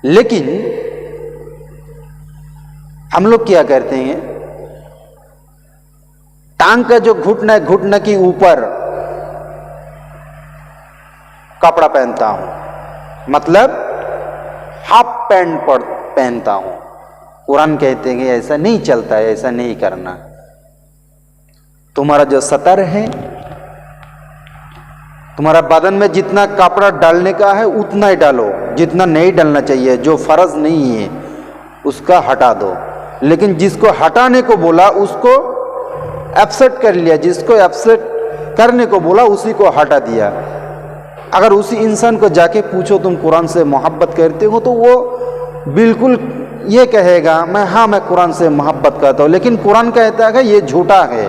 लेकिन हम लोग क्या करते हैं, टांग का जो घुटना है, घुटना के ऊपर कपड़ा पहनता हूं, मतलब हाफ पैंट पहनता हूं। कुरान कहते हैं कि ऐसा नहीं चलता है, ऐसा नहीं करना। तुम्हारा जो सतर है, तुम्हारा बदन में जितना कपड़ा डालने का है उतना ही डालो, जितना नहीं डालना चाहिए, जो फर्ज नहीं है उसका हटा दो। लेकिन जिसको हटाने को बोला उसको एब्सेंट कर लिया, जिसको एब्सेंट करने को बोला उसी को हटा दिया। अगर उसी इंसान को जाके पूछो तुम कुरान से मोहब्बत करते हो, तो वो बिल्कुल ये कहेगा मैं कुरान से मोहब्बत करता हूँ, लेकिन कुरान कहता है ये झूठा है,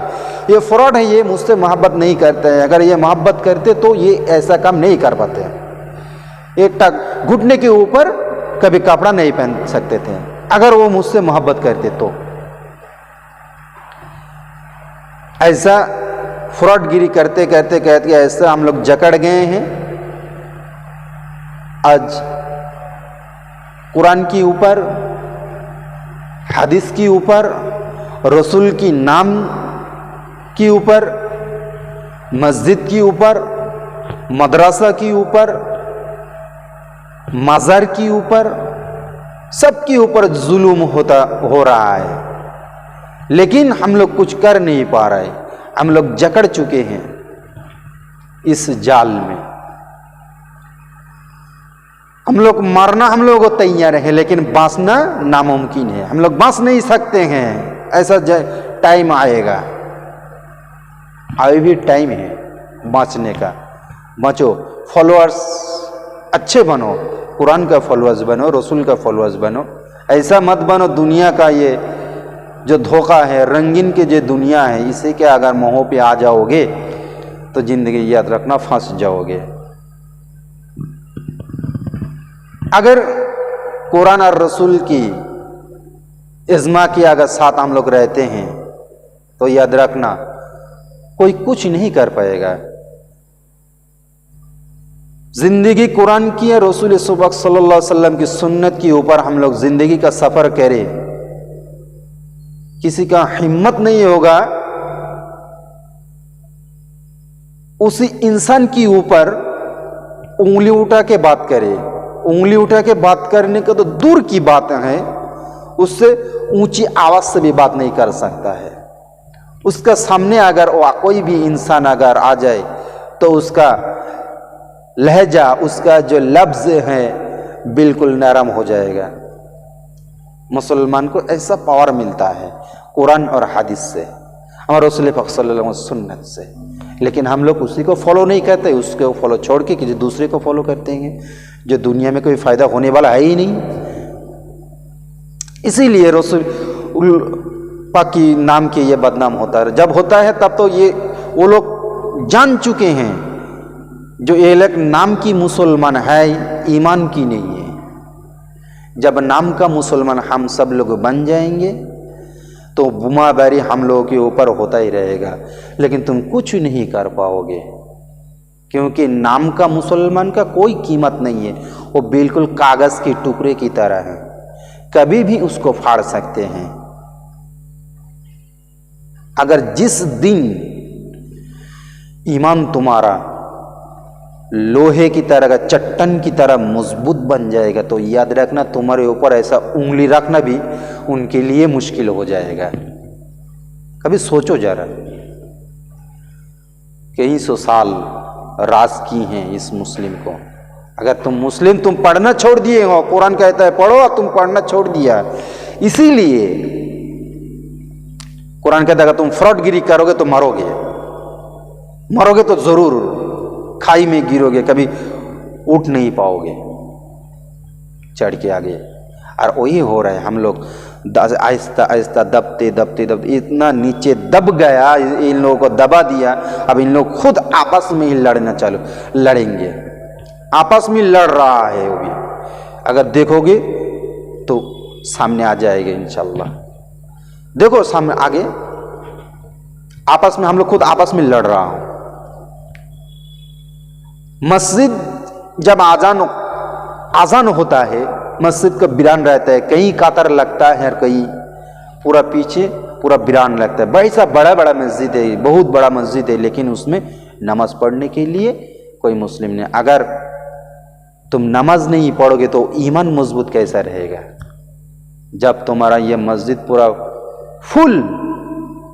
ये फ्रॉड है, ये मुझसे मोहब्बत नहीं करते हैं। अगर ये मोहब्बत करते तो ये ऐसा काम नहीं कर पाते। एक घुटने के ऊपर कभी कपड़ा नहीं पहन सकते थे अगर वो मुझसे मोहब्बत करते तो। ऐसा फ्रॉडगिरी करते करते कहते ऐसा हम लोग जकड़ गए हैं। आज कुरान के ऊपर, हदीस के ऊपर, रसूल की नाम के ऊपर, मस्जिद के ऊपर, मदरसा के ऊपर, मज़ार के ऊपर, सबके ऊपर जुल्म हो रहा है। लेकिन हम लोग कुछ कर नहीं पा रहे, हम लोग जकड़ चुके हैं इस जाल में। हम लोग मरना हम लोग तैयार हैं, लेकिन बांचना नामुमकिन है। हम लोग बांच नहीं सकते हैं, ऐसा टाइम आएगा। अभी भी टाइम है बांचने का। बचो, फॉलोअर्स अच्छे बनो, कुरान का फॉलोअर्स बनो, रसूल का फॉलोअर्स बनो। ऐसा मत बनो दुनिया का ये जो धोखा है, रंगीन के जो दुनिया है, इसे क्या अगर मोह पे आ जाओगे तो जिंदगी याद रखना फंस जाओगे। अगर कुरान और रसूल की इज्मा के अगर साथ हम लोग रहते हैं तो याद रखना कोई कुछ नहीं कर पाएगा। जिंदगी कुरान की है, रसूल सुबक सल्लल्लाहु अलैहि वसल्लम की सुन्नत के ऊपर हम लोग जिंदगी का सफर करें। किसी का हिम्मत नहीं होगा उसी इंसान के ऊपर उंगली उठा के बात करे। उंगली उठा के बात करने का तो दूर की बात है, उससे ऊंची आवाज से भी बात नहीं कर सकता है। उसका सामने अगर कोई भी इंसान अगर आ जाए तो उसका लहजा, उसका जो लफ्ज है बिल्कुल नरम हो जाएगा। मुसलमान को ऐसा पावर मिलता है कुरान और हदीस से और रसूल पाक सल्लल्लाहु अलैहि वसल्लम सुन्नत से। लेकिन हम लोग उसी को फॉलो नहीं करते, उसको फॉलो छोड़ के किसी दूसरे को फॉलो करते हैं जो दुनिया में कोई फायदा होने वाला है ही नहीं। इसीलिए रसूल पाक की नाम के ये बदनाम होता है। जब होता है तब तो ये वो लोग जान चुके हैं जो ये लोग नाम की मुसलमान है, ईमान की नहीं है। जब नाम का मुसलमान हम सब लोग बन जाएंगे तो बुमाबारी हम लोगों के ऊपर होता ही रहेगा, लेकिन तुम कुछ नहीं कर पाओगे, क्योंकि नाम का मुसलमान का कोई कीमत नहीं है। वो बिल्कुल कागज के टुकड़े की तरह है, कभी भी उसको फाड़ सकते हैं। अगर जिस दिन ईमान तुम्हारा लोहे की तरह, चट्टान की तरह मजबूत बन जाएगा तो याद रखना तुम्हारे ऊपर ऐसा उंगली रखना भी उनके लिए मुश्किल हो जाएगा। कभी सोचो जरा, कई सौ साल राज की हैं इस मुस्लिम को। अगर तुम पढ़ना छोड़ दिए हो, कुरान कहता है पढ़ो, और तुम पढ़ना छोड़ दिया, इसीलिए कुरान कहता है अगर तुम फ्रॉडगिरी करोगे तो मरोगे तो जरूर खाई में गिरोगे, कभी उठ नहीं पाओगे चढ़ के आगे। और वही हो रहा है, हम लोग आहिस्ता आहिस्ता दबते इतना नीचे दब गया, इन लोगों को दबा दिया। अब इन लोग खुद आपस में ही लड़ेंगे, आपस में लड़ रहा है वो भी। अगर देखोगे तो सामने आ जाएगा इंशाल्लाह। देखो सामने आगे आपस में हम लोग खुद आपस में लड़ रहा हूं। मस्जिद जब आजान होता है, मस्जिद का वीरान रहता है, कहीं कातर लगता है और कहीं पूरा पीछे पूरा वीरान लगता है। वैसा बड़ा बड़ा मस्जिद है, बहुत बड़ा मस्जिद है, लेकिन उसमें नमाज पढ़ने के लिए कोई मुस्लिम नहीं। अगर तुम नमाज नहीं पढ़ोगे तो ईमान मजबूत कैसा रहेगा? जब तुम्हारा ये मस्जिद पूरा फुल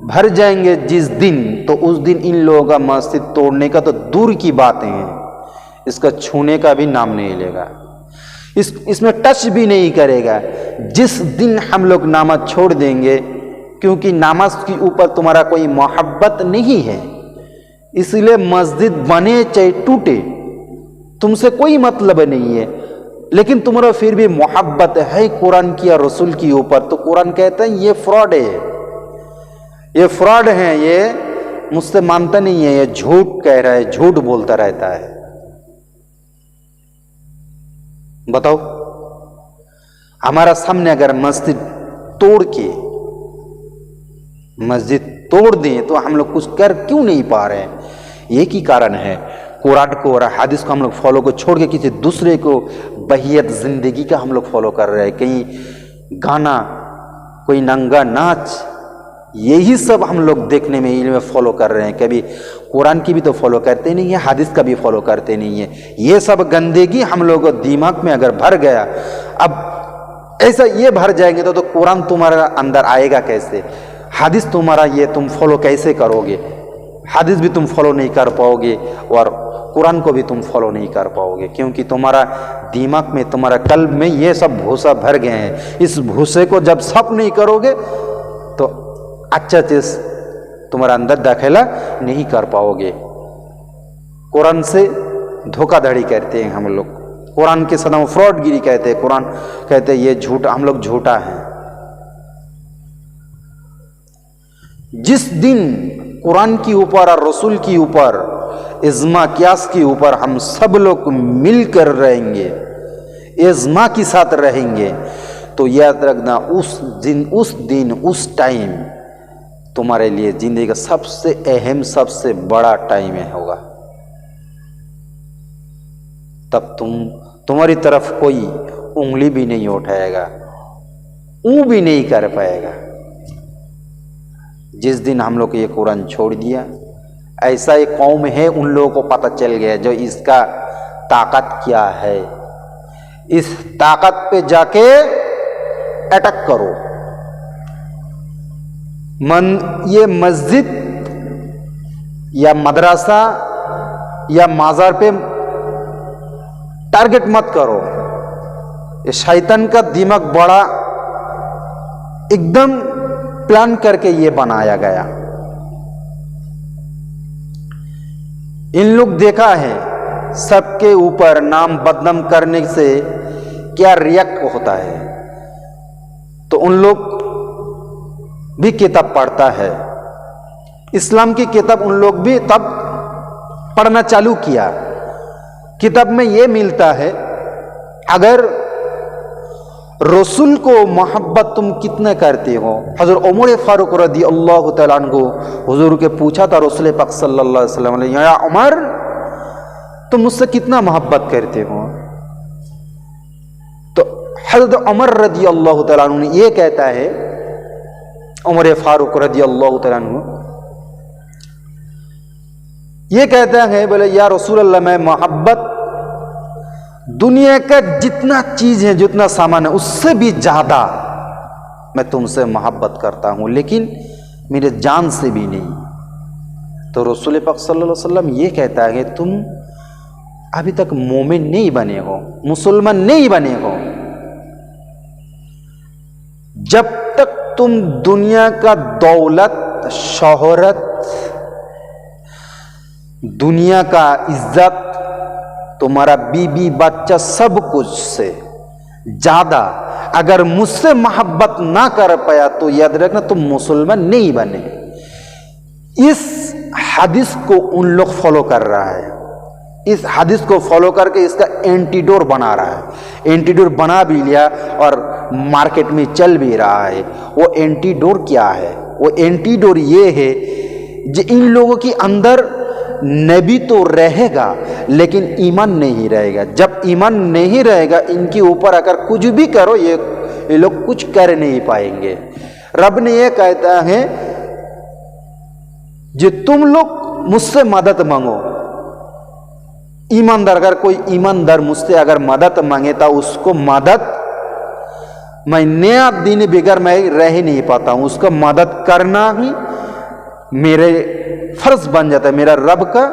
भर जाएंगे जिस दिन, तो उस दिन इन लोगों का मस्जिद तोड़ने का तो दूर की बात है, इसका छूने का भी नाम नहीं लेगा, इसमें टच भी नहीं करेगा। जिस दिन हम लोग नमाज छोड़ देंगे, क्योंकि नमाज के ऊपर तुम्हारा कोई मोहब्बत नहीं है, इसलिए मस्जिद बने चाहे टूटे तुमसे कोई मतलब नहीं है, लेकिन तुम्हारा फिर भी मोहब्बत है कुरान की या रसूल के ऊपर, तो कुरान कहते हैं ये फ्रॉड है, ये फ्रॉड है, ये मुझसे मानता नहीं है, ये झूठ कह रहा है, झूठ बोलता रहता है। बताओ, हमारा सामने अगर मस्जिद तोड़ के मस्जिद तोड़ दें तो हम लोग कुछ कर क्यों नहीं पा रहे हैं? एक ही कारण है, कुरान को और हदीस को हम लोग फॉलो को छोड़ के किसी दूसरे को बहियत जिंदगी का हम लोग फॉलो कर रहे हैं। कहीं गाना, कोई नंगा नाच, यही सब हम लोग देखने में इल्म फॉलो कर रहे हैं। कभी कुरान की भी तो फॉलो करते नहीं है, हदीस का भी फॉलो करते नहीं है। ये सब गंदगी हम लोगों को दिमाग में अगर भर गया, अब ऐसा ये भर जाएंगे तो कुरान तुम्हारा अंदर आएगा कैसे? हदीस तुम्हारा ये तुम फॉलो कैसे करोगे? हदीस भी तुम फॉलो नहीं कर पाओगे और कुरान को भी तुम फॉलो नहीं कर पाओगे, क्योंकि तुम्हारा दिमाग में, तुम्हारा कल्ब में ये सब भूसा भर गए हैं। इस भूसे को जब साफ नहीं करोगे तो अच्छा चीज तुम्हारा अंदर दाखिला नहीं कर पाओगे। कुरान से धोखाधड़ी करते हैं हम लोग, कुरान के सदा फ्रॉडगिरी कहते हैं, कुरान कहते हैं ये झूठा, हम लोग झूठा हैं। जिस दिन कुरान के ऊपर और रसूल के ऊपर, इज्मा कियास के ऊपर हम सब लोग मिलकर रहेंगे, इज्मा के साथ रहेंगे, तो याद रखना उस टाइम तुम्हारे लिए जिंदगी का सबसे अहम, सबसे बड़ा टाइम होगा। तब तुम्हारी तरफ कोई उंगली भी नहीं उठाएगा, ऊ भी नहीं कर पाएगा। जिस दिन हम लोग ये कुरान छोड़ दिया, ऐसा एक कौम है, उन लोगों को पता चल गया जो इसका ताकत क्या है। इस ताकत पे जाके अटैक करो। ये मस्जिद या मदरसा या माजार पे टारगेट मत करो। ये शैतान का दिमाग बड़ा एकदम प्लान करके ये बनाया गया। इन लोग देखा है सबके ऊपर नाम बदनाम करने से क्या रिएक्ट होता है, तो उन लोग भी किताब पढ़ता है, इस्लाम की किताब उन लोग भी तब पढ़ना चालू किया। किताब में ये मिलता है, अगर रसूल को मोहब्बत तुम कितने करते हो। हज़रत उमर फारूक रज़ी अल्लाह तआला अन्हु हुजूर के पूछा था रसूल पाक सल्लल्लाहु अलैहि वसल्लम ने, या उमर तुम मुझसे कितना मोहब्बत करते हो? तो हज़रत उमर रज़ी अल्लाह तआला अन्हु ने ये कहता है, उमर फारूक रज़ी अल्लाह तआला अन्हु ये कहता है, बोले या रसूल अल्लाह, मैं मोहब्बत दुनिया का जितना चीज है, जितना सामान है, उससे भी ज्यादा मैं तुमसे मोहब्बत करता हूं, लेकिन मेरे जान से भी नहीं। तो रसूल पाक सल्लल्लाहु अलैहि वसल्लम ये कहता है, तुम अभी तक मोमिन नहीं बने हो, मुसलमान नहीं बने हो। जब तक तुम दुनिया का दौलत, शोहरत, दुनिया का इज्जत, तुम्हारा बीबी बच्चा, सब कुछ से ज्यादा अगर मुझसे मोहब्बत ना कर पाया तो याद रखना तुम मुसलमान नहीं बने। इस हदीस को उन लोग फॉलो कर रहा है, इस हदीस को फॉलो करके इसका एंटीडोर बना रहा है। एंटीडोर बना भी लिया और मार्केट में चल भी रहा है। वो एंटीडोर क्या है? वो एंटीडोर ये है जो इन लोगों के अंदर नबी तो रहेगा लेकिन ईमान नहीं रहेगा। जब ईमान नहीं रहेगा, इनके ऊपर अगर कुछ भी करो ये लोग कुछ कर नहीं पाएंगे। रब ने ये कहता है जो तुम लोग मुझसे मदद मांगो, ईमानदार, अगर कोई ईमानदार मुझसे अगर मदद मांगे तो उसको मदद, मैं नया दिन बगैर मैं रह ही नहीं पाता हूं, उसका मदद करना ही मेरे फर्ज बन जाता है, मेरा रब का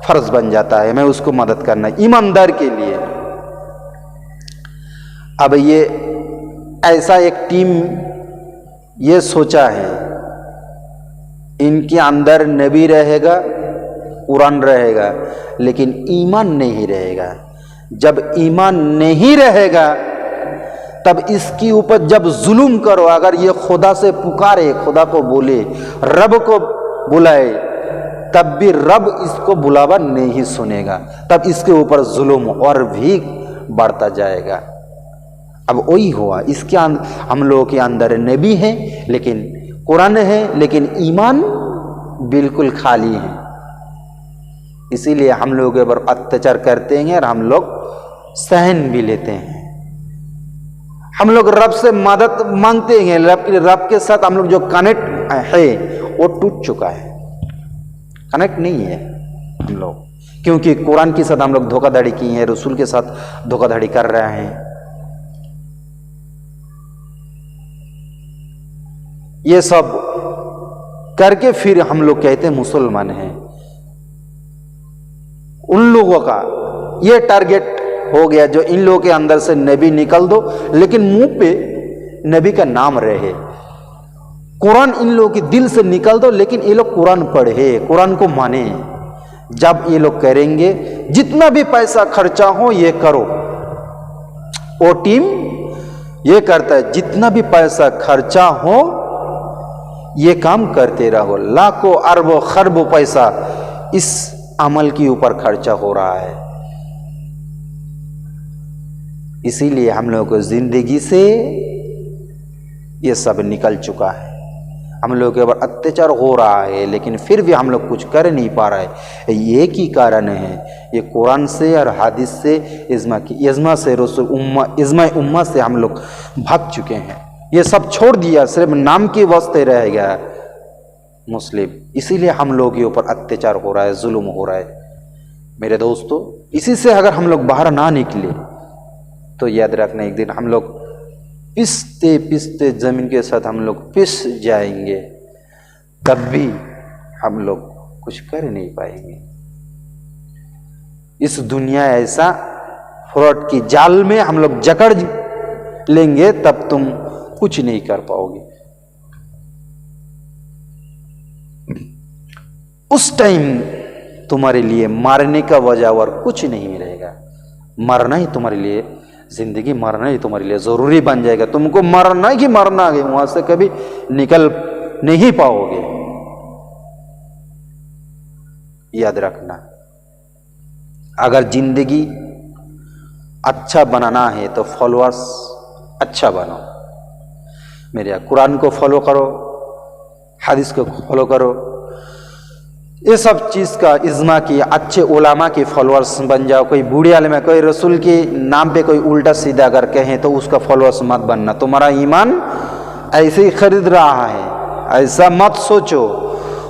फर्ज बन जाता है, मैं उसको मदद करना ईमानदार के लिए। अब ये ऐसा एक टीम ये सोचा है, इनके अंदर नबी रहेगा, कुरान रहेगा, लेकिन ईमान नहीं रहेगा। जब ईमान नहीं रहेगा तब इसके ऊपर जब जुल्म करो, अगर ये खुदा से पुकारे, खुदा को बोले, रब को बुलाए, तब भी रब इसको बुलावा नहीं सुनेगा, तब इसके ऊपर जुल्म और भी बढ़ता जाएगा। अब वही हुआ, इसके हम लोगों के अंदर नबी है लेकिन कुरान है, लेकिन ईमान बिल्कुल खाली है। इसीलिए हम लोग के ऊपर अत्याचार करते हैं और हम लोग सहन भी लेते हैं। हम लोग रब से मदद मांगते हैं, रब के साथ हम लोग जो कनेक्ट है वो टूट चुका है, कनेक्ट नहीं है हम लोग, क्योंकि कुरान के साथ हम लोग धोखाधड़ी की है, रसूल के साथ धोखाधड़ी कर रहे हैं। ये सब करके फिर हम लोग कहते हैं मुसलमान हैं। उन लोगों का ये टारगेट हो गया जो इन लोगों के अंदर से नबी निकल दो, लेकिन मुंह पे नबी का नाम रहे। कुरान इन लोगों के दिल से निकल दो, लेकिन ये लोग कुरान पढ़े, कुरान को माने। जब ये लोग करेंगे, जितना भी पैसा खर्चा हो ये करो, वो टीम ये करता है, जितना भी पैसा खर्चा हो ये काम करते रहो। लाखों अरबों खरबों पैसा इस अमल के ऊपर खर्चा हो रहा है। इसीलिए हम लोगों को जिंदगी से ये सब निकल चुका है। हम लोगों के ऊपर अत्याचार हो रहा है, लेकिन फिर भी हम लोग कुछ कर नहीं पा रहे हैं। ये की कारण है, ये कुरान से और हदीस से, इज्मा से, रसूल इज्मा उम्मा से हम लोग भाग चुके हैं। ये सब छोड़ दिया, सिर्फ नाम के वास्ते रह गया मुस्लिम। इसीलिए हम लोग के ऊपर अत्याचार हो रहा है, जुल्म हो रहा है। मेरे दोस्तों, इसी से अगर हम लोग बाहर ना निकले तो याद रखना, एक दिन हम लोग पिसते पिसते जमीन के साथ हम लोग पिस जाएंगे, तब भी हम लोग कुछ कर नहीं पाएंगे। इस दुनिया ऐसा फ्रॉड की जाल में हम लोग जकड़ लेंगे, तब तुम कुछ नहीं कर पाओगे। उस टाइम तुम्हारे लिए मारने का वजह और कुछ नहीं रहेगा। मरना ही तुम्हारे लिए, जिंदगी मरना ही तुम्हारे लिए जरूरी बन जाएगा। तुमको मरना ही मरना है, वहां से कभी निकल नहीं पाओगे। याद रखना, अगर जिंदगी अच्छा बनाना है तो फॉलोअर्स अच्छा बनो। मेरे कुरान को फॉलो करो, हदीस को फॉलो करो, ये सब चीज़ का इज्मा की अच्छे उलामा के फॉलोअर्स बन जाओ। कोई बूढ़े आलिम, कोई रसूल के नाम पे कोई उल्टा सीधा अगर कहें तो उसका फॉलोअर्स मत बनना। तुम्हारा ईमान ऐसे ही खरीद रहा है, ऐसा मत सोचो।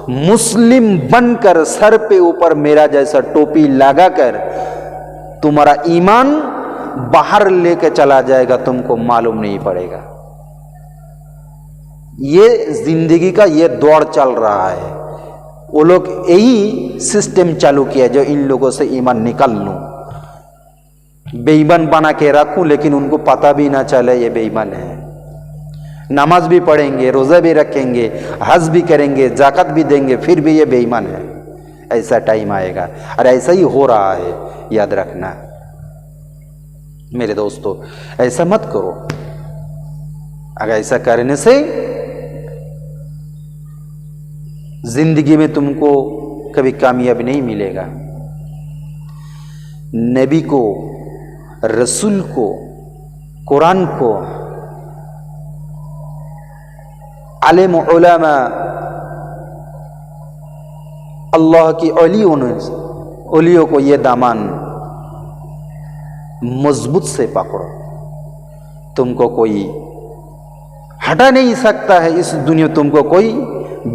मुस्लिम बनकर सर पे ऊपर मेरा जैसा टोपी लगाकर तुम्हारा ईमान बाहर लेके चला जाएगा, तुमको मालूम नहीं पड़ेगा। ये जिंदगी का ये दौड़ चल रहा है। वो लोग यही सिस्टम चालू किया जो इन लोगों से ईमान निकाल लूं, बेईमान बना के रखूं, लेकिन उनको पता भी ना चले ये बेईमान है। नमाज भी पढ़ेंगे, रोजा भी रखेंगे, हज भी करेंगे, जाकत भी देंगे, फिर भी ये बेईमान है। ऐसा टाइम आएगा और ऐसा ही हो रहा है, याद रखना। मेरे दोस्तों, ऐसा मत करो। अगर ऐसा करने से जिंदगी में तुमको कभी कामयाबी नहीं मिलेगा। नबी को, रसूल को, कुरान को, आलिम उलमा अल्लाह की औलियों को ये दामन मजबूत से पकड़ो, तुमको कोई हटा नहीं सकता है इस दुनिया, तुमको कोई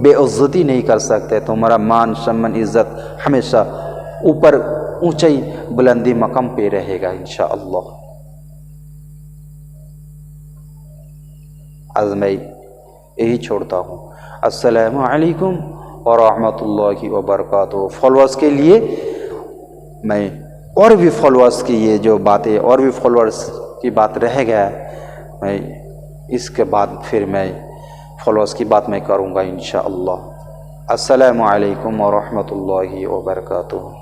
बेइज्जती नहीं कर सकते, तुम्हारा मान सम्मान इज्जत हमेशा ऊपर ऊंचाई बुलंदी मकाम पे रहेगा इंशाअल्लाह। आज मैं यही छोड़ता हूँ। अस्सलामु अलैकुम व रहमतुल्लाहि व बरकातुहू। फॉलोअर्स के लिए मैं और भी फॉलोअर्स की ये जो बातें और भी फॉलोअर्स की बात रह गया है, मैं इसके बाद फिर मैं फॉलोअर्स की बात मैं करूँगा इंशाअल्लाह। अस्सलामु अलैकुम व रहमतुल्लाहि व बरकातुहू।